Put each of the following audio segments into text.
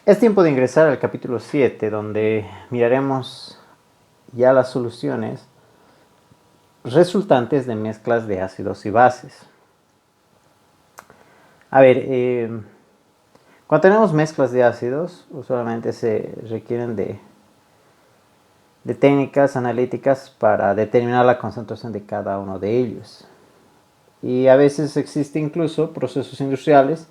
Es tiempo de ingresar al capítulo 7, donde miraremos ya las soluciones resultantes de mezclas de ácidos y bases. A ver, cuando tenemos mezclas de ácidos, usualmente se requieren de técnicas analíticas para determinar la concentración de cada uno de ellos. Y a veces existen incluso procesos industriales,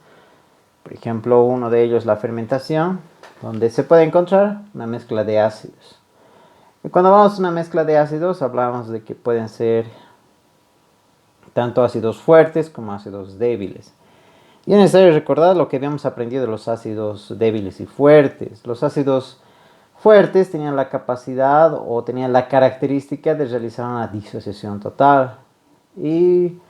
por ejemplo, uno de ellos la fermentación, donde se puede encontrar una mezcla de ácidos. Y cuando hablamos de una mezcla de ácidos, hablamos de que pueden ser tanto ácidos fuertes como ácidos débiles. Y es necesario recordar lo que habíamos aprendido de los ácidos débiles y fuertes. Los ácidos fuertes tenían la capacidad o tenían la característica de realizar una disociación total. Y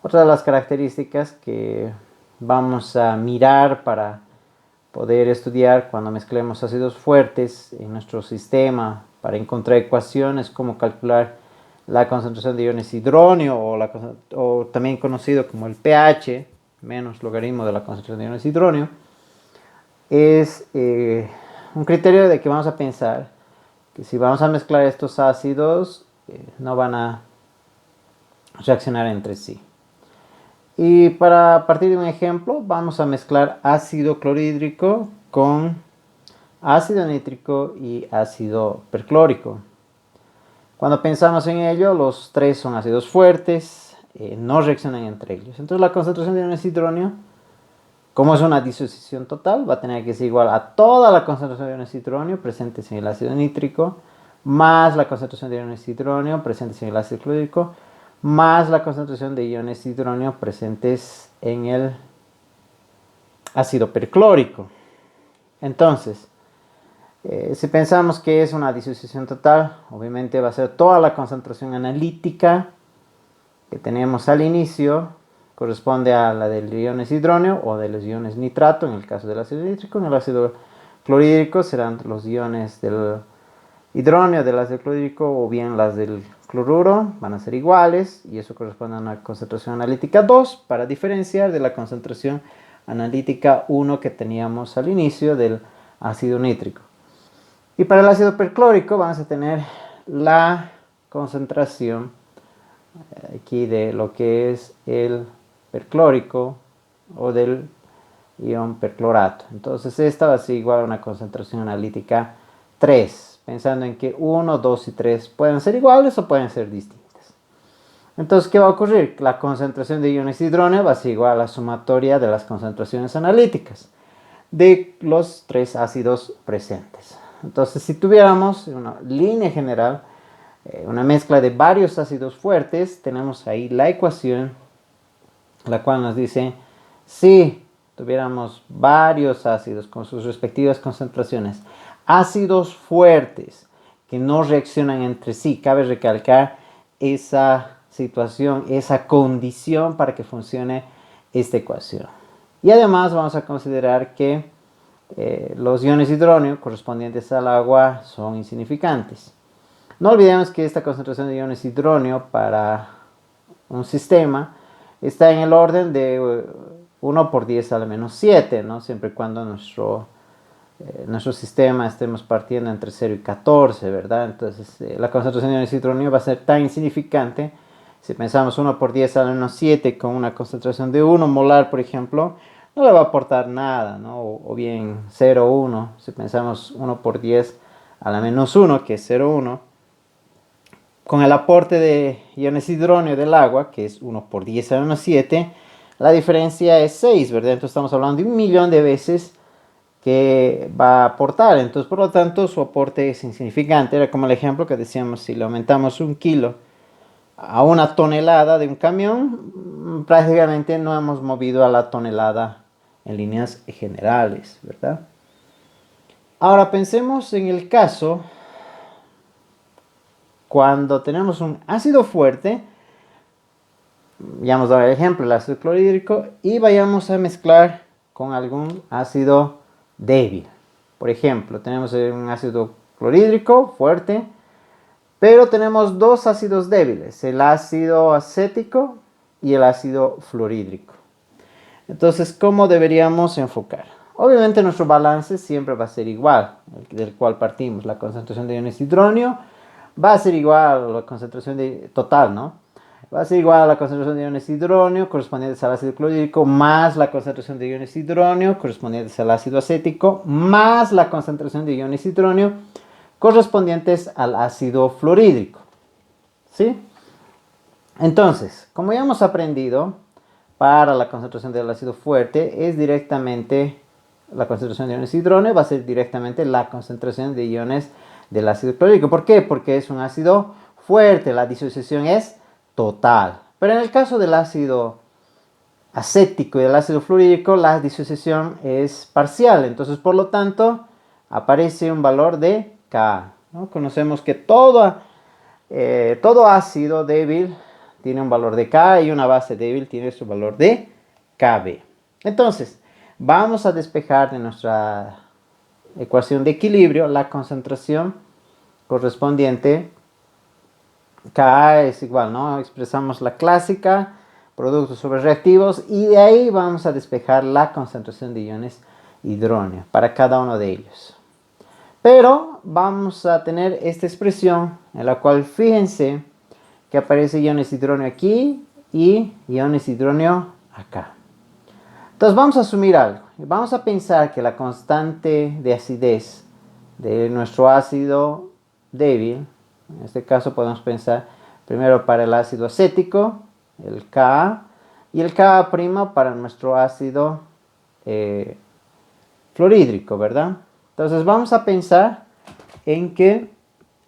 otra de las características que vamos a mirar para poder estudiar cuando mezclemos ácidos fuertes en nuestro sistema para encontrar ecuaciones como calcular la concentración de iones hidronio o también conocido como el pH menos logaritmo de la concentración de iones hidronio, es un criterio de que vamos a pensar que si vamos a mezclar estos ácidos no van a reaccionar entre sí. Y para partir de un ejemplo vamos a mezclar ácido clorhídrico con ácido nítrico y ácido perclórico. Cuando pensamos en ello, los tres son ácidos fuertes, no reaccionan entre ellos. Entonces la concentración de iones hidronio, como es una disociación total, va a tener que ser igual a toda la concentración de iones hidronio presentes en el ácido nítrico, más la concentración de iones hidronio presentes en el ácido clorhídrico, más la concentración de iones hidronio presentes en el ácido perclórico. Entonces, si pensamos que es una disociación total, obviamente va a ser toda la concentración analítica que tenemos al inicio, corresponde a la de los iones hidronio o de los iones nitrato, en el caso del ácido nítrico. En el ácido clorhídrico serán los iones del hidronio del ácido clorhídrico o bien las del cloruro, van a ser iguales y eso corresponde a una concentración analítica 2 para diferenciar de la concentración analítica 1 que teníamos al inicio del ácido nítrico. Y para el ácido perclórico vamos a tener la concentración aquí de lo que es el perclórico o del ion perclorato. Entonces esta va a ser igual a una concentración analítica 3, pensando en que 1, 2 y 3 pueden ser iguales o pueden ser distintas. Entonces, ¿qué va a ocurrir? La concentración de iones hidronio va a ser igual a la sumatoria de las concentraciones analíticas de los tres ácidos presentes. Entonces, si tuviéramos una línea general, una mezcla de varios ácidos fuertes, tenemos ahí la ecuación, la cual nos dice, si tuviéramos varios ácidos con sus respectivas concentraciones, ácidos fuertes que no reaccionan entre sí, cabe recalcar esa situación, esa condición para que funcione esta ecuación. Y además vamos a considerar que los iones hidronio correspondientes al agua son insignificantes. No olvidemos que esta concentración de iones hidronio para un sistema está en el orden de 1 por 10 a la menos 7, ¿no? Siempre y cuando nuestro sistema estemos partiendo entre 0 y 14, ¿verdad? Entonces la concentración de iones hidronio va a ser tan insignificante. Si pensamos 1 por 10 a la menos 7 con una concentración de 1 molar, por ejemplo, no le va a aportar nada, ¿no? O bien 0,1, si pensamos 1 por 10 a la menos 1, que es 0,1, con el aporte de iones hidronio del agua, que es 1 por 10 a la menos 7, la diferencia es 6, ¿verdad? Entonces estamos hablando de 1.000.000 de veces que va a aportar. Entonces, por lo tanto, su aporte es insignificante. Era como el ejemplo que decíamos, si le aumentamos 1 kilo a 1 tonelada de un camión, prácticamente no hemos movido a la tonelada en líneas generales, ¿verdad? Ahora pensemos en el caso cuando tenemos un ácido fuerte, ya hemos dado el ejemplo, el ácido clorhídrico, y vayamos a mezclar con algún ácido débil. Por ejemplo, tenemos un ácido clorhídrico fuerte, pero tenemos dos ácidos débiles, el ácido acético y el ácido fluorhídrico. Entonces, ¿cómo deberíamos enfocar? Obviamente nuestro balance siempre va a ser igual, del cual partimos. La concentración de iones hidronio va a ser igual a la concentración total, ¿no? Va a ser igual a la concentración de iones hidronio correspondientes al ácido clorhídrico más la concentración de iones hidronio correspondientes al ácido acético más la concentración de iones hidronio correspondientes al ácido fluorhídrico. ¿Sí? Entonces, como ya hemos aprendido, para la concentración del ácido fuerte es directamente la concentración de iones hidronio, va a ser directamente la concentración de iones del ácido clorhídrico. ¿Por qué? Porque es un ácido fuerte, la disociación es total. Pero en el caso del ácido acético y del ácido fluorhídrico, la disociación es parcial. Entonces, por lo tanto, aparece un valor de Ka, ¿no? Conocemos que todo ácido débil tiene un valor de Ka y una base débil tiene su valor de Kb. Entonces, vamos a despejar de nuestra ecuación de equilibrio la concentración correspondiente. Ka es igual, ¿no? Expresamos la clásica, productos sobre reactivos, y de ahí vamos a despejar la concentración de iones hidronio para cada uno de ellos. Pero vamos a tener esta expresión en la cual fíjense que aparece iones hidronio aquí y iones hidronio acá. Entonces vamos a asumir algo. Vamos a pensar que la constante de acidez de nuestro ácido débil, en este caso podemos pensar primero para el ácido acético, el Ka, y el Ka' para nuestro ácido fluorhídrico, ¿verdad? Entonces vamos a pensar en que,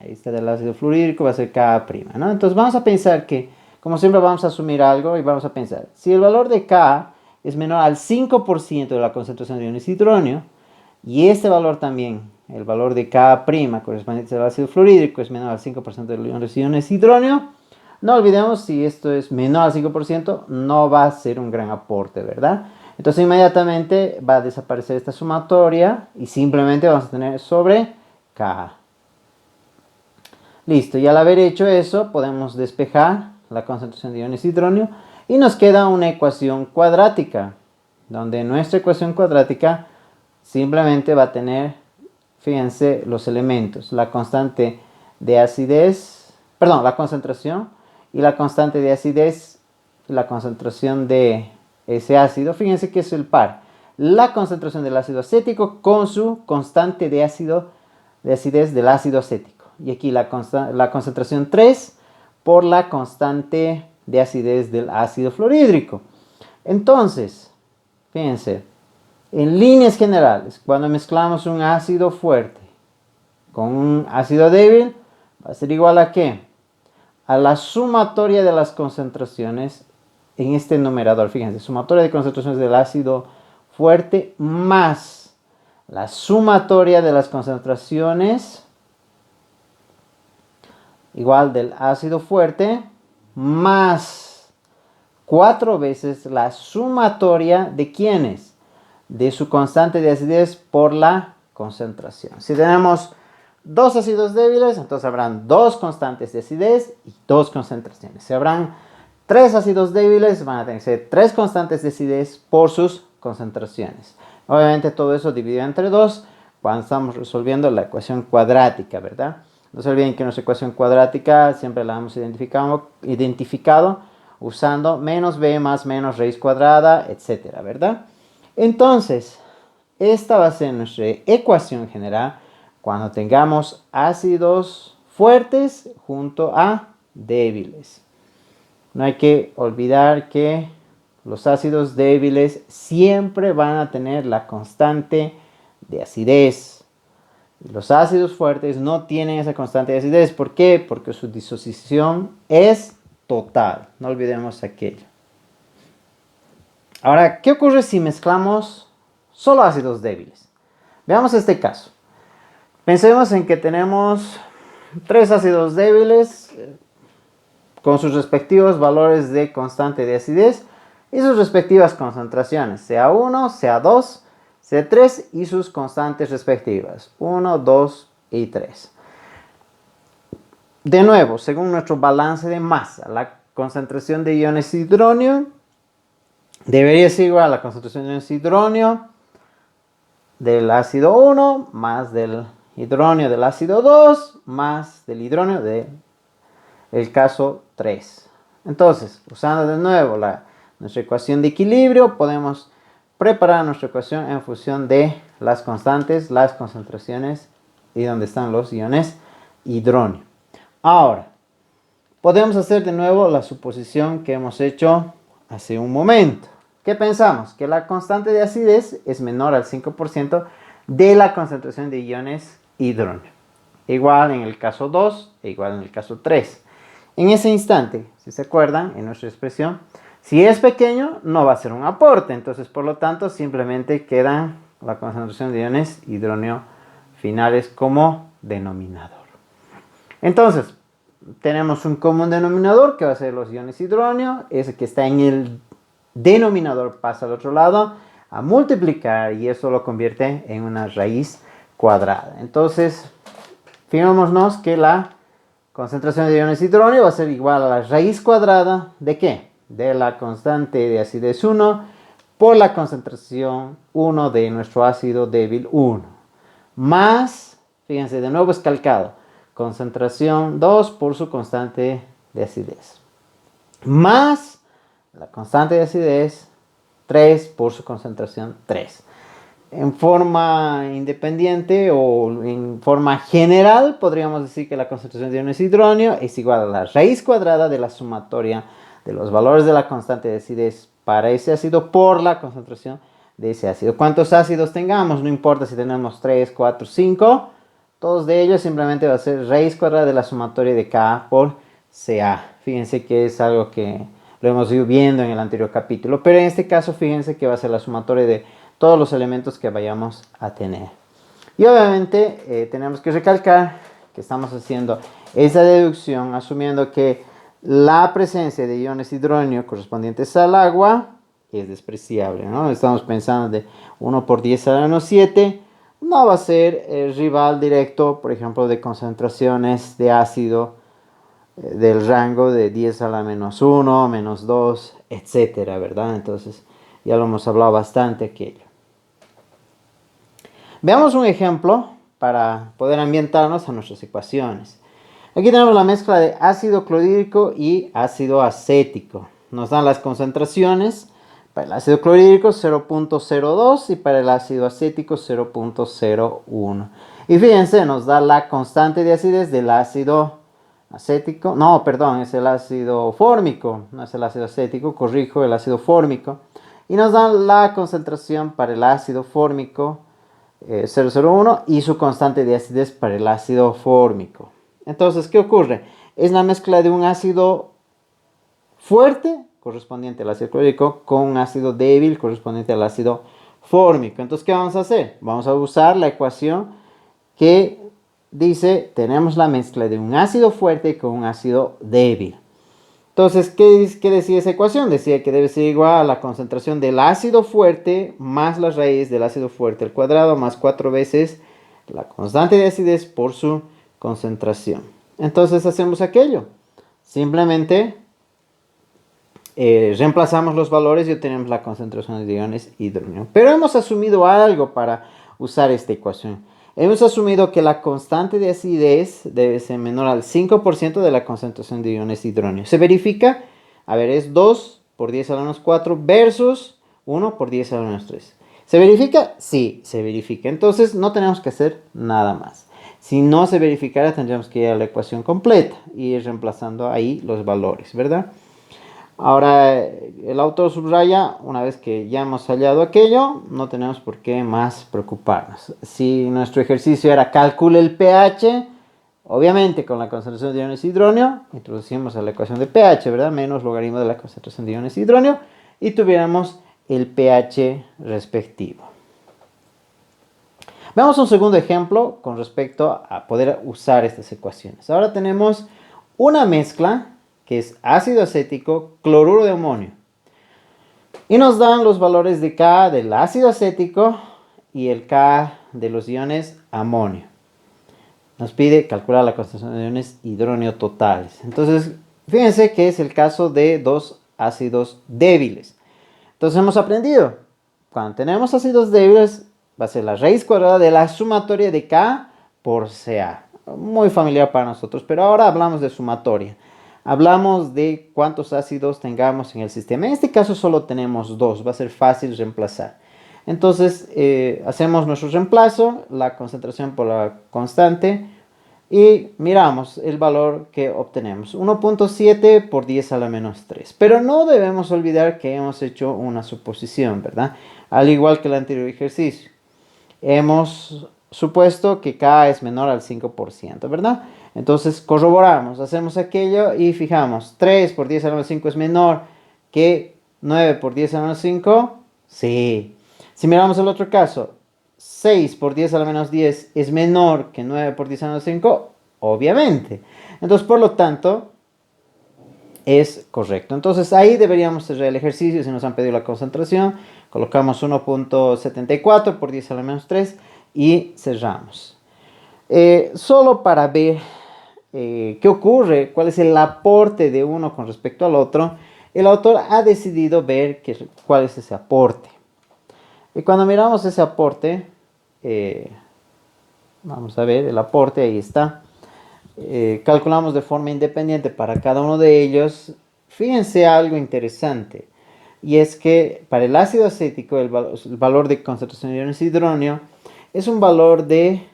ahí está el ácido fluorhídrico, va a ser Ka', ¿no? Entonces vamos a pensar que, como siempre vamos a asumir algo y vamos a pensar, si el valor de Ka es menor al 5% de la concentración de iones hidronio, y este valor también, el valor de Ka' correspondiente al ácido fluorhídrico, es menor al 5% de los iones hidronio, no olvidemos, si esto es menor al 5%, no va a ser un gran aporte, ¿verdad? Entonces inmediatamente va a desaparecer esta sumatoria y simplemente vamos a tener sobre Ka. Listo, y al haber hecho eso, podemos despejar la concentración de iones hidronio y nos queda una ecuación cuadrática, donde nuestra ecuación cuadrática simplemente va a tener, fíjense, los elementos, la constante de acidez, perdón, la concentración y la constante de acidez, la concentración de ese ácido, fíjense que es el par, la concentración del ácido acético con su constante de acidez del ácido acético. Y aquí la concentración 3 por la constante de acidez del ácido fluorhídrico. Entonces, fíjense, en líneas generales, cuando mezclamos un ácido fuerte con un ácido débil, va a ser igual a ¿qué? A la sumatoria de las concentraciones en este numerador. Fíjense, sumatoria de concentraciones del ácido fuerte más la sumatoria de las concentraciones igual del ácido fuerte más 4 veces la sumatoria de ¿quiénes? De su constante de acidez por la concentración. Si tenemos dos ácidos débiles, entonces habrán dos constantes de acidez y dos concentraciones. Si habrán tres ácidos débiles, van a tener que ser tres constantes de acidez por sus concentraciones. Obviamente todo eso dividido entre 2 cuando estamos resolviendo la ecuación cuadrática, ¿verdad? No se olviden que nuestra ecuación cuadrática siempre la hemos identificado usando menos b más menos raíz cuadrada, etcétera, ¿verdad? Entonces, esta va a ser nuestra ecuación general cuando tengamos ácidos fuertes junto a débiles. No hay que olvidar que los ácidos débiles siempre van a tener la constante de acidez. Los ácidos fuertes no tienen esa constante de acidez. ¿Por qué? Porque su disociación es total. No olvidemos aquello. Ahora, ¿qué ocurre si mezclamos solo ácidos débiles? Veamos este caso. Pensemos en que tenemos tres ácidos débiles con sus respectivos valores de constante de acidez y sus respectivas concentraciones, CA1, CA2, C3 y sus constantes respectivas, 1, 2 y 3. De nuevo, según nuestro balance de masa, la concentración de iones hidronio debería ser igual a la concentración de iones hidronio del ácido 1 más del hidróneo del ácido 2 más del hidróneo del caso 3. Entonces, usando de nuevo nuestra ecuación de equilibrio, podemos preparar nuestra ecuación en función de las constantes, las concentraciones y donde están los iones hidróneo. Ahora, podemos hacer de nuevo la suposición que hemos hecho hace un momento. ¿Qué pensamos? Que la constante de acidez es menor al 5% de la concentración de iones hidróneo. Igual en el caso 2 e igual en el caso 3. En ese instante, si se acuerdan, en nuestra expresión, si es pequeño, no va a ser un aporte. Entonces, por lo tanto, simplemente queda la concentración de iones hidróneo finales como denominador. Entonces, tenemos un común denominador que va a ser los iones hidróneo. Ese que está en el denominador pasa al otro lado a multiplicar y eso lo convierte en una raíz cuadrada. Entonces, fijémonos que la concentración de iones hidróneo va a ser igual a la raíz cuadrada ¿de qué? De la constante de acidez 1 por la concentración 1 de nuestro ácido débil 1. Más, fíjense, de nuevo es calcado, concentración 2 por su constante de acidez. Más la constante de acidez 3 por su concentración 3. En forma independiente o en forma general, podríamos decir que la concentración de iones hidróneo es igual a la raíz cuadrada de la sumatoria de los valores de la constante de acidez para ese ácido por la concentración de ese ácido. ¿Cuántos ácidos tengamos? No importa si tenemos 3, 4, 5. Todos de ellos simplemente va a ser raíz cuadrada de la sumatoria de Ka por Ca. Fíjense que es algo que lo hemos ido viendo en el anterior capítulo. Pero en este caso, fíjense que va a ser la sumatoria de todos los elementos que vayamos a tener. Y obviamente tenemos que recalcar que estamos haciendo esa deducción asumiendo que la presencia de iones hidróneo correspondientes al agua es despreciable, ¿no? Estamos pensando de 1 por 10 a la menos 7. No va a ser el rival directo, por ejemplo, de concentraciones de ácido del rango de 10 a la menos 1, menos 2, etcétera, ¿verdad? Entonces, ya lo hemos hablado bastante aquello. Veamos un ejemplo para poder ambientarnos a nuestras ecuaciones. Aquí tenemos la mezcla de ácido clorhídrico y ácido acético. Nos dan las concentraciones. Para el ácido clorhídrico 0.02 y para el ácido acético 0.01. Y fíjense, nos da la constante de acidez del ácido acético. No, perdón, es el ácido fórmico. No es el ácido acético, corrijo, el ácido fórmico. Y nos dan la concentración para el ácido fórmico 0.01 y su constante de acidez para el ácido fórmico. Entonces, ¿qué ocurre? Es la mezcla de un ácido fuerte correspondiente al ácido clorhídrico con un ácido débil correspondiente al ácido fórmico. Entonces, ¿qué vamos a hacer? Vamos a usar la ecuación que dice, tenemos la mezcla de un ácido fuerte con un ácido débil. Entonces, ¿qué decía esa ecuación? Decía que debe ser igual a la concentración del ácido fuerte más la raíz del ácido fuerte al cuadrado más 4 veces la constante de acidez por su concentración. Entonces hacemos aquello. Simplemente reemplazamos los valores y obtenemos la concentración de iones hidróneo. Pero hemos asumido algo para usar esta ecuación. Hemos asumido que la constante de acidez debe ser menor al 5% de la concentración de iones hidróneo. Se verifica, a ver, es 2 por 10 a la menos 4 versus 1 por 10 a la menos 3. ¿Se verifica? Sí, se verifica. Entonces no tenemos que hacer nada más. Si no se verificara, tendríamos que ir a la ecuación completa y ir reemplazando ahí los valores, ¿verdad? Ahora, el autor subraya, una vez que ya hemos hallado aquello, no tenemos por qué más preocuparnos. Si nuestro ejercicio era calcule el pH, obviamente con la concentración de iones hidróneo, introducimos a la ecuación de pH, ¿verdad? Menos logaritmo de la concentración de iones hidróneo y tuviéramos el pH respectivo. Veamos un segundo ejemplo con respecto a poder usar estas ecuaciones. Ahora tenemos una mezcla que es ácido acético, cloruro de amonio. Y nos dan los valores de K del ácido acético y el K de los iones amonio. Nos pide calcular la concentración de iones hidróneo totales. Entonces, fíjense que es el caso de dos ácidos débiles. Entonces hemos aprendido, cuando tenemos ácidos débiles, va a ser la raíz cuadrada de la sumatoria de K por Ca. Muy familiar para nosotros, pero ahora hablamos de sumatoria. Hablamos de cuántos ácidos tengamos en el sistema. En este caso solo tenemos dos, va a ser fácil reemplazar. Entonces hacemos nuestro reemplazo, la concentración por la constante, y miramos el valor que obtenemos, 1.7 por 10 a la menos 3. Pero no debemos olvidar que hemos hecho una suposición, ¿verdad? Al igual que el anterior ejercicio. Hemos supuesto que K es menor al 5%, ¿verdad? Entonces corroboramos, hacemos aquello y fijamos, 3 por 10 a la menos 5 es menor que 9 por 10 a la menos 5. Sí. Si miramos el otro caso, 6 por 10 a la menos 10 es menor que 9 por 10 a la menos 5, obviamente. Entonces, por lo tanto, es correcto. Entonces, ahí deberíamos cerrar el ejercicio. Si nos han pedido la concentración, colocamos 1.74 por 10 a la menos 3 y cerramos. Solo para ver qué ocurre, cuál es el aporte de uno con respecto al otro, el autor ha decidido ver cuál es ese aporte. Y cuando miramos ese aporte, vamos a ver el aporte, ahí está. Calculamos de forma independiente para cada uno de ellos. Fíjense algo interesante, y es que para el ácido acético el valor de concentración de iones hidrógeno es un valor de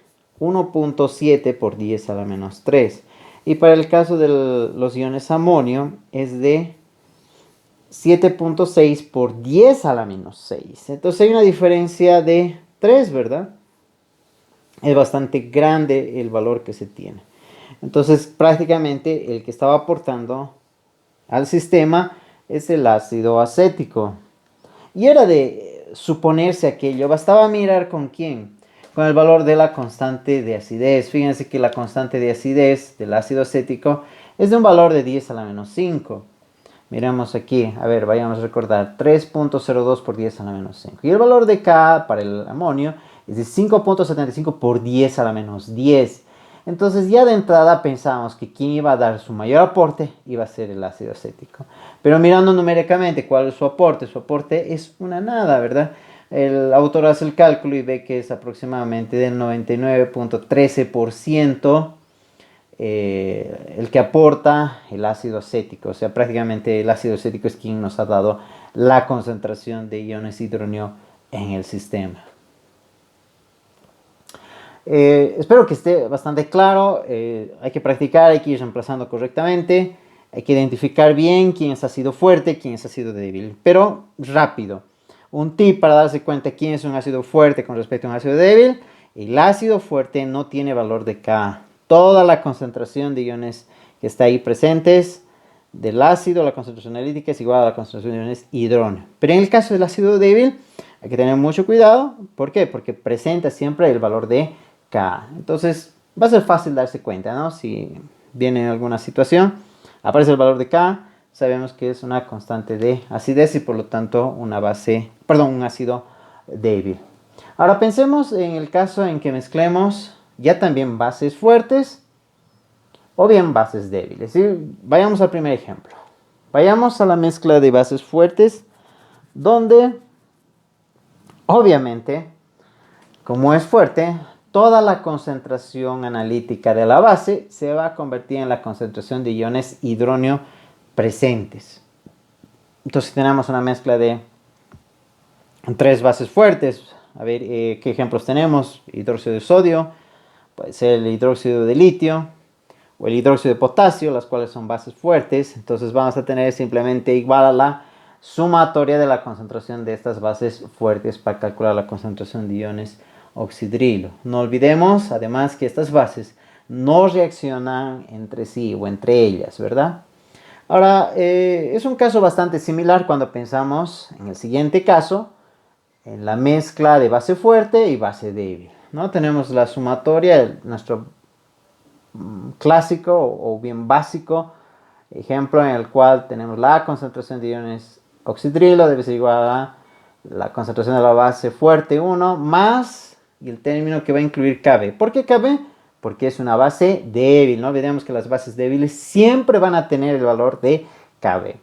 1.7 por 10 a la menos 3. Y para el caso de los iones amonio es de 7.6 por 10 a la menos 6. Entonces hay una diferencia de 3, ¿verdad? Es bastante grande el valor que se tiene. Entonces prácticamente el que estaba aportando al sistema es el ácido acético. Y era de suponerse aquello. Bastaba mirar con quién. Con el valor de la constante de acidez. Fíjense que la constante de acidez del ácido acético es de un valor de 10 a la menos 5. Miramos aquí, a ver, vayamos a recordar, 3.02 por 10 a la menos 5. Y el valor de K para el amonio es de 5.75 por 10 a la menos 10. Entonces ya de entrada pensamos que quien iba a dar su mayor aporte iba a ser el ácido acético. Pero mirando numéricamente cuál es su aporte es una nada, ¿verdad? El autor hace el cálculo y ve que es aproximadamente del 99.13% el que aporta el ácido acético. O sea, prácticamente el ácido acético es quien nos ha dado la concentración de iones hidrógeno en el sistema. Espero que esté bastante claro. Hay que practicar, hay que ir reemplazando correctamente. Hay que identificar bien quién es ácido fuerte, quién es ácido débil. Pero rápido. Un tip para darse cuenta quién es un ácido fuerte con respecto a un ácido débil. El ácido fuerte no tiene valor de K. Toda la concentración de iones que está ahí presentes del ácido, la concentración analítica es igual a la concentración de iones hidrógeno. Pero en el caso del ácido débil hay que tener mucho cuidado. ¿Por qué? Porque presenta siempre el valor de K. Entonces va a ser fácil darse cuenta, ¿no? Si viene alguna situación, aparece el valor de K, sabemos que es una constante de acidez y por lo tanto un ácido débil. Ahora pensemos en el caso en que mezclemos ya también bases fuertes o bien bases débiles. ¿Sí? Vayamos al primer ejemplo. Vayamos a la mezcla de bases fuertes, donde obviamente, como es fuerte, toda la concentración analítica de la base se va a convertir en la concentración de iones hidrógeno presentes. Entonces tenemos una mezcla de 3 bases fuertes. A ver, ¿qué ejemplos tenemos? Hidróxido de sodio, puede ser el hidróxido de litio o el hidróxido de potasio, las cuales son bases fuertes. Entonces vamos a tener simplemente igual a la sumatoria de la concentración de estas bases fuertes para calcular la concentración de iones oxidrilo. No olvidemos además que estas bases no reaccionan entre sí o entre ellas, ¿verdad? Ahora, es un caso bastante similar cuando pensamos en el siguiente caso, en la mezcla de base fuerte y base débil, ¿no? Tenemos la sumatoria, nuestro clásico o bien básico ejemplo en el cual tenemos la concentración de iones oxidrilo debe ser igual a la concentración de la base fuerte 1 más y el término que va a incluir Kb. ¿Por qué Kb? Porque es una base débil. No olvidemos que las bases débiles siempre van a tener el valor de Kb.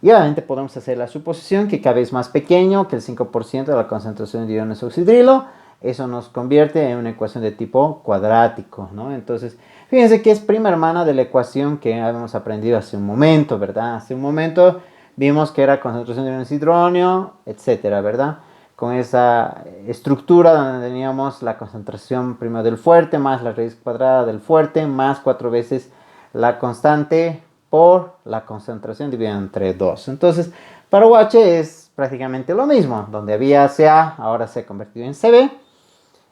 Y obviamente podemos hacer la suposición que Kb es más pequeño que el 5% de la concentración de iones oxidrilo eso nos convierte en una ecuación de tipo cuadrático, ¿no? Entonces, fíjense que es prima hermana de la ecuación que habíamos aprendido hace un momento, ¿verdad? Hace un momento vimos que era concentración de iones hidronio, etcétera, ¿verdad? Con esa estructura donde teníamos la concentración primero del fuerte más la raíz cuadrada del fuerte más 4 veces la constante por la concentración dividida entre 2. Entonces, para UH es prácticamente lo mismo. Donde había Ca, ahora se ha convertido en Cb.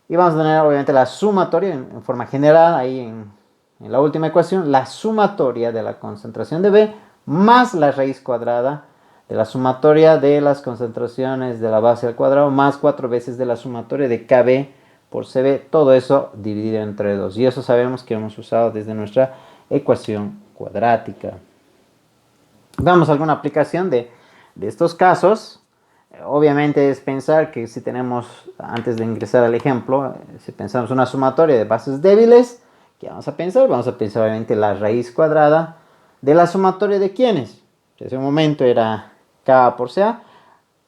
Y vamos a tener obviamente la sumatoria en forma general, ahí en la última ecuación, la sumatoria de la concentración de B más la raíz cuadrada de la sumatoria de las concentraciones de la base al cuadrado más 4 veces de la sumatoria de Kb por Cb, todo eso dividido entre 2. Y eso sabemos que hemos usado desde nuestra ecuación cuadrática. Veamos alguna aplicación de estos casos. Obviamente es pensar que si tenemos, antes de ingresar al ejemplo, si pensamos una sumatoria de bases débiles, ¿qué vamos a pensar? Vamos a pensar obviamente la raíz cuadrada de la sumatoria de ¿quiénes? En ese momento era K por Ca.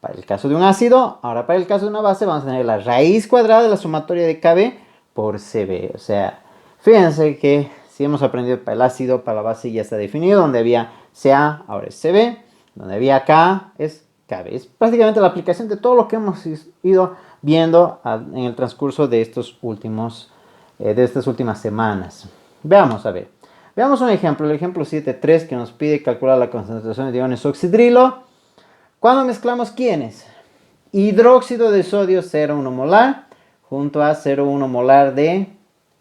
Para el caso de un ácido, ahora para el caso de una base vamos a tener la raíz cuadrada de la sumatoria de Kb por Cb. O sea, fíjense que si hemos aprendido para el ácido, para la base ya está definido. Donde había Ca, ahora es Cb. Donde había K es Kb. Es prácticamente la aplicación de todo lo que hemos ido viendo en el transcurso de estas últimas semanas. Veamos, a ver. Veamos un ejemplo, el ejemplo 7.3 que nos pide calcular la concentración de iones oxidrilo. Cuando mezclamos ¿quiénes? Hidróxido de sodio 0,1 molar junto a 0,1 molar de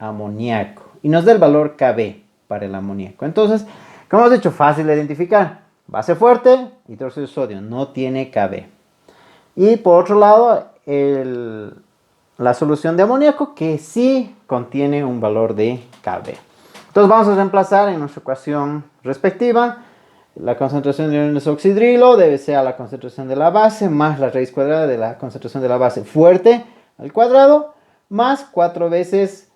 amoníaco. Y nos da el valor Kb para el amoníaco. Entonces, como hemos dicho, fácil de identificar. Base fuerte, hidróxido de sodio, no tiene Kb. Y por otro lado, la solución de amoníaco que sí contiene un valor de Kb. Entonces vamos a reemplazar en nuestra ecuación respectiva. La concentración de iones oxidrilo debe ser a la concentración de la base más la raíz cuadrada de la concentración de la base fuerte al cuadrado más 4 veces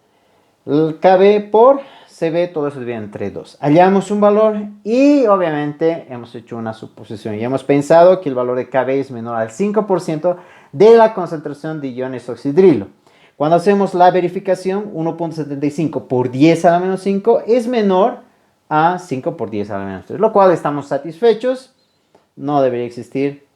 el Kb por Cb, todo eso divide entre 2. Hallamos un valor y obviamente hemos hecho una suposición y hemos pensado que el valor de Kb es menor al 5% de la concentración de iones oxidrilo. Cuando hacemos la verificación, 1.75 por 10 a la menos 5 es menor a 5 por 10 a la menos 3, lo cual estamos satisfechos, no debería existir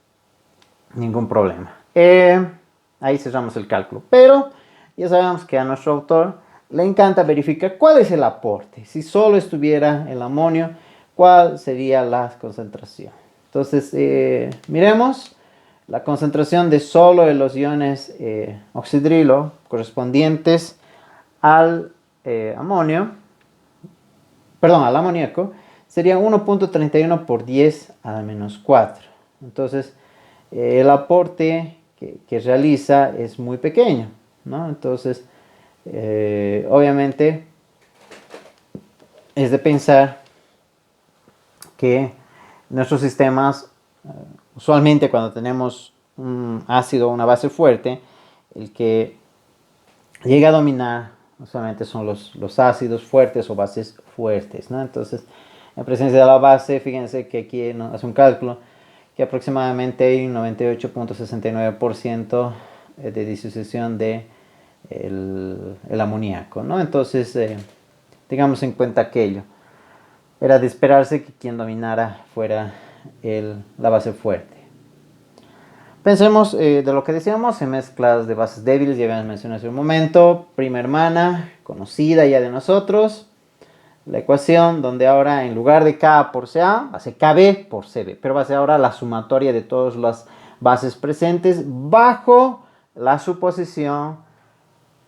ningún problema. Ahí cerramos el cálculo, pero ya sabemos que a nuestro autor le encanta verificar cuál es el aporte. Si solo estuviera el amonio, cuál sería la concentración. Entonces, miremos la concentración de solo de los iones oxidrilo correspondientes al amoníaco, sería 1.31 por 10 a la menos 4. Entonces, el aporte que realiza es muy pequeño, ¿no? Entonces, obviamente, es de pensar que nuestros sistemas, usualmente cuando tenemos un ácido o una base fuerte, el que llega a dominar usualmente son los ácidos fuertes o bases fuertes, ¿no? Entonces, en presencia de la base, fíjense que aquí nos hace un cálculo que aproximadamente hay un 98.69% de disociación de el amoníaco, ¿no? Entonces, tengamos en cuenta aquello. Era de esperarse que quien dominara fuera la base fuerte. Pensemos de lo que decíamos en mezclas de bases débiles, ya habíamos mencionado hace un momento, prima hermana, conocida ya de nosotros, la ecuación donde ahora en lugar de K por Ca, va a ser Kb por Cb, pero va a ser ahora la sumatoria de todas las bases presentes bajo la suposición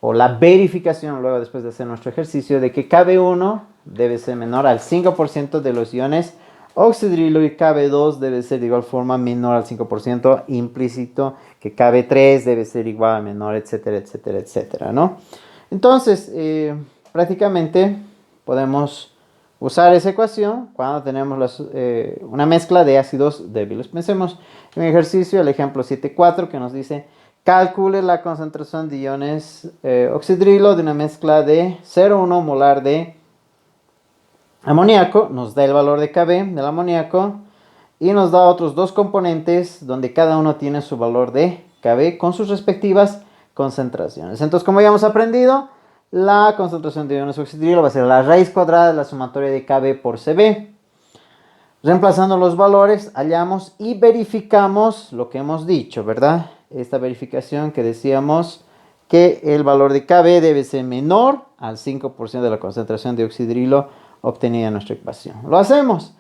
o la verificación, luego después de hacer nuestro ejercicio, de que Kb1 debe ser menor al 5% de los iones oxidrilo y Kb2 debe ser de igual forma menor al 5%, implícito que Kb3 debe ser igual a menor, etcétera, etcétera, etcétera, ¿no? Entonces, prácticamente podemos usar esa ecuación cuando tenemos una mezcla de ácidos débiles. Pensemos en un ejercicio, el ejemplo 7.4, que nos dice: calcule la concentración de iones oxidrilo de una mezcla de 0,1 molar de amoníaco. Nos da el valor de Kb del amoníaco y nos da otros dos componentes donde cada uno tiene su valor de Kb con sus respectivas concentraciones. Entonces, como ya hemos aprendido, la concentración de iones oxidrilo va a ser la raíz cuadrada de la sumatoria de Kb por Cb. Reemplazando los valores, hallamos y verificamos lo que hemos dicho, ¿verdad? Esta verificación que decíamos que el valor de Kb debe ser menor al 5% de la concentración de oxidrilo obtenida en nuestra ecuación. Lo hacemos.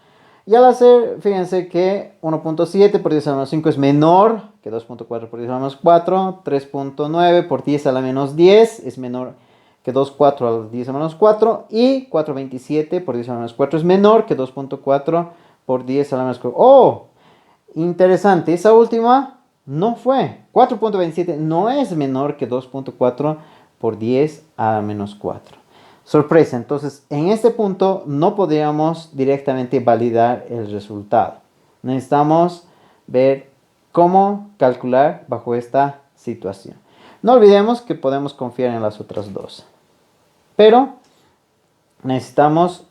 Y al hacer, fíjense que 1.7 por 10 a la menos 5 es menor que 2.4 por 10 a la menos 4. 3.9 por 10 a la menos 10 es menor que 2.4 a la 10 a la menos 4. Y 4.27 por 10 a la menos 4 es menor que 2.4 por 10 a la menos 4. ¡Oh! Interesante, esa última no fue. 4.27 no es menor que 2.4 por 10 a la menos 4. Sorpresa, entonces en este punto no podríamos directamente validar el resultado. Necesitamos ver cómo calcular bajo esta situación. No olvidemos que podemos confiar en las otras dos. Pero necesitamos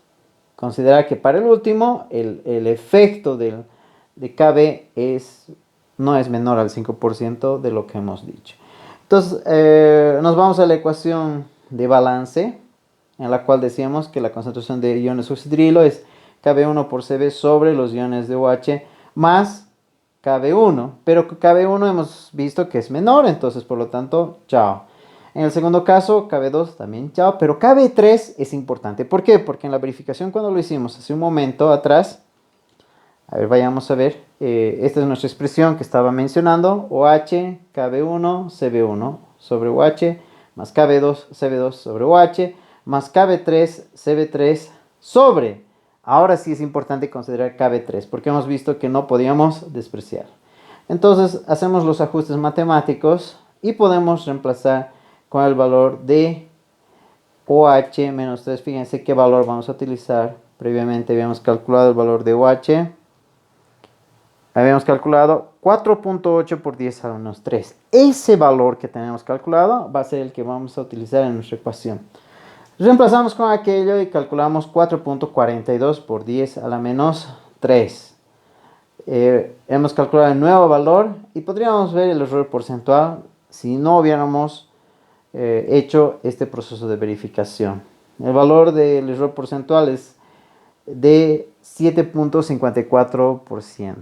considerar que para el último el efecto de Kb no es menor al 5% de lo que hemos dicho. Entonces nos vamos a la ecuación de balance, en la cual decíamos que la concentración de iones oxidrilo es Kb1 por Cb sobre los iones de OH más Kb1, pero Kb1 hemos visto que es menor, entonces por lo tanto, chao. En el segundo caso, Kb2 también chao, pero Kb3 es importante. ¿Por qué? Porque en la verificación cuando lo hicimos hace un momento atrás, a ver, vayamos a ver, esta es nuestra expresión que estaba mencionando, OH, Kb1, Cb1 sobre OH, más Kb2, Cb2 sobre OH, más Kb3, Cb3 sobre. Ahora sí es importante considerar Kb3, porque hemos visto que no podíamos despreciar. Entonces hacemos los ajustes matemáticos y podemos reemplazar con el valor de OH menos 3. Fíjense qué valor vamos a utilizar. Previamente habíamos calculado el valor de OH. Habíamos calculado 4.8 por 10 a la menos 3. Ese valor que tenemos calculado va a ser el que vamos a utilizar en nuestra ecuación. Reemplazamos con aquello y calculamos 4.42 por 10 a la menos 3. Hemos calculado el nuevo valor y podríamos ver el error porcentual si no hubiéramos hecho este proceso de verificación. El valor del error porcentual es de 7.54%.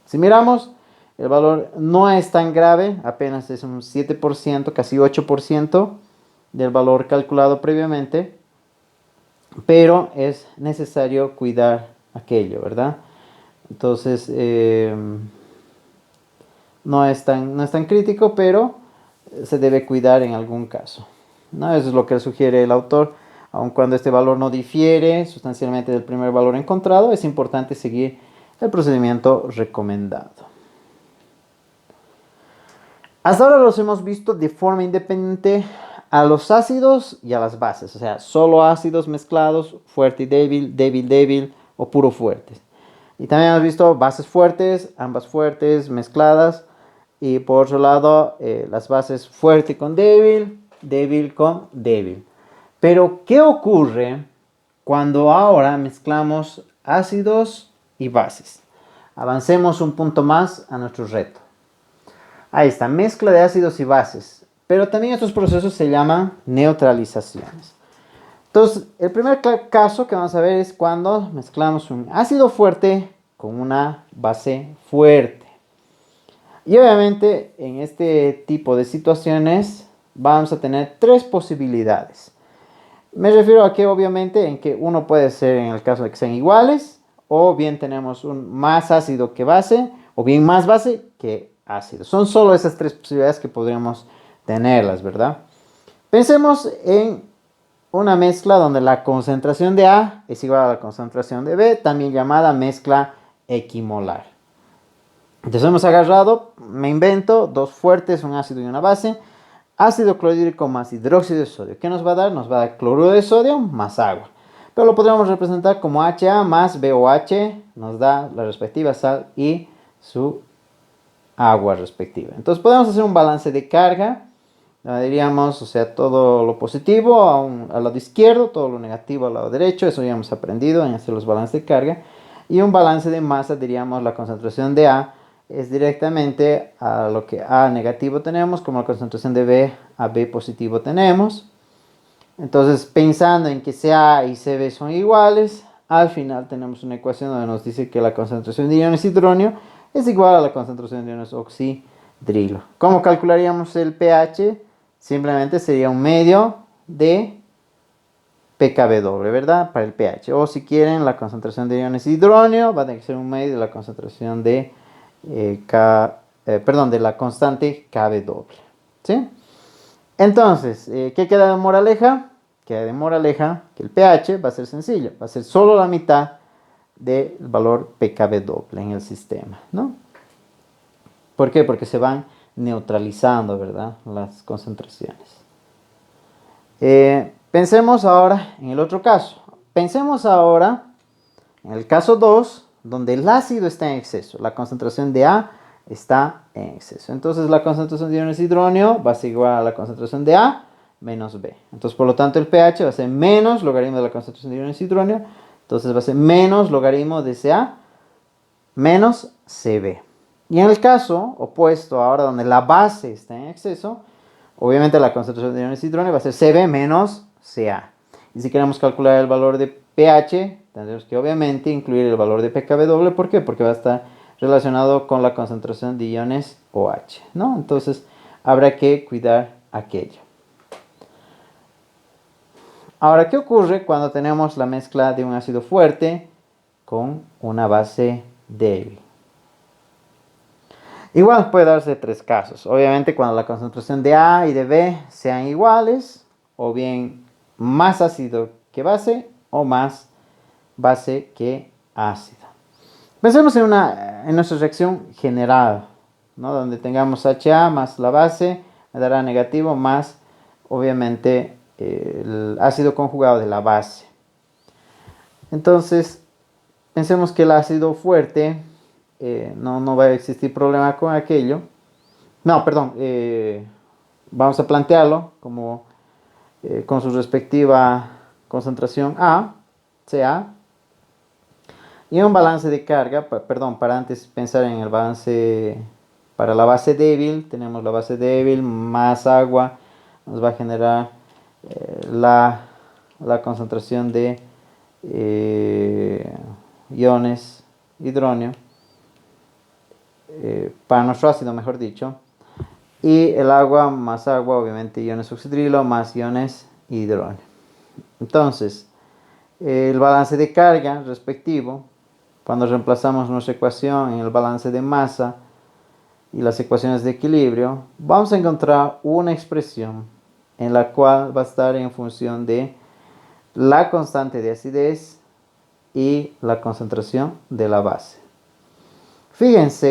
Si miramos, el valor no es tan grave, apenas es un 7%, casi 8% del valor calculado previamente, pero es necesario cuidar aquello, ¿verdad? Entonces, no es tan crítico, pero se debe cuidar en algún caso, ¿no? Eso es lo que sugiere el autor. Aun cuando este valor no difiere sustancialmente del primer valor encontrado, es importante seguir el procedimiento recomendado. Hasta ahora los hemos visto de forma independiente a los ácidos y a las bases, o sea, solo ácidos mezclados, fuerte y débil, débil, débil o puro fuertes. Y también hemos visto bases fuertes, ambas fuertes, mezcladas. Y por otro lado, las bases fuerte con débil, débil con débil. Pero, ¿qué ocurre cuando ahora mezclamos ácidos y bases? Avancemos un punto más a nuestro reto. Ahí está, mezcla de ácidos y bases. Pero también estos procesos se llaman neutralizaciones. Entonces, el primer caso que vamos a ver es cuando mezclamos un ácido fuerte con una base fuerte. Y obviamente en este tipo de situaciones vamos a tener tres posibilidades. Me refiero a que obviamente en que uno puede ser en el caso de que sean iguales, o bien tenemos un más ácido que base, o bien más base que ácido. Son solo esas tres posibilidades que podríamos tenerlas, ¿verdad? Pensemos en una mezcla donde la concentración de A es igual a la concentración de B, también llamada mezcla equimolar. Entonces hemos agarrado, me invento, dos fuertes, un ácido y una base. Ácido clorhídrico más hidróxido de sodio. ¿Qué nos va a dar? Nos va a dar cloruro de sodio más agua. Pero lo podríamos representar como HA más BOH. Nos da la respectiva sal y su agua respectiva. Entonces podemos hacer un balance de carga. Diríamos, o sea, todo lo positivo al lado izquierdo, todo lo negativo al lado derecho. Eso ya hemos aprendido en hacer los balances de carga. Y un balance de masa, diríamos la concentración de A es directamente a lo que A negativo tenemos, como la concentración de B a B positivo tenemos. Entonces, pensando en que CA y CB son iguales, al final tenemos una ecuación donde nos dice que la concentración de iones hidronio es igual a la concentración de iones oxidrilo. ¿Cómo calcularíamos el pH? Simplemente sería un medio de pKw, ¿verdad? Para el pH. O si quieren, la concentración de iones hidronio va a tener que ser un medio de la concentración de, de la constante Kw. ¿Sí? Entonces, ¿qué queda de moraleja? Queda de moraleja que el pH va a ser sencillo, va a ser solo la mitad del valor pKw en el sistema, ¿no? ¿Por qué? Porque se van neutralizando, ¿verdad? Las concentraciones. Pensemos ahora en el otro caso. Pensemos ahora en el caso 2, donde el ácido está en exceso. La concentración de A está en exceso. Entonces la concentración de iones hidronio va a ser igual a la concentración de A menos B. Entonces por lo tanto el pH va a ser menos logaritmo de la concentración de iones hidronio. Entonces va a ser menos logaritmo de Ca menos Cb. Y en el caso opuesto, ahora donde la base está en exceso, obviamente la concentración de iones hidronio va a ser Cb menos Ca. Y si queremos calcular el valor de pH, tendremos que obviamente incluir el valor de pKw. ¿Por qué? Porque va a estar relacionado con la concentración de iones OH, ¿no? Entonces habrá que cuidar aquello. Ahora, ¿qué ocurre cuando tenemos la mezcla de un ácido fuerte con una base débil? Igual puede darse tres casos. Obviamente cuando la concentración de A y de B sean iguales, o bien más ácido que base, o más base que ácido. Pensemos en nuestra reacción general, ¿no? Donde tengamos HA más la base, me dará negativo más, obviamente, el ácido conjugado de la base. Entonces, pensemos que el ácido fuerte, no va a existir problema con aquello. No, perdón, vamos a plantearlo como con su respectiva concentración A, Ca. Y un balance de carga, perdón, para antes pensar en el balance para la base débil, tenemos la base débil más agua, nos va a generar la concentración de iones hidronio, para nuestro ácido mejor dicho, y el agua más agua, obviamente iones oxidrilo más iones hidronio. Entonces, el balance de carga respectivo, cuando reemplazamos nuestra ecuación en el balance de masa y las ecuaciones de equilibrio, vamos a encontrar una expresión en la cual va a estar en función de la constante de acidez y la concentración de la base. Fíjense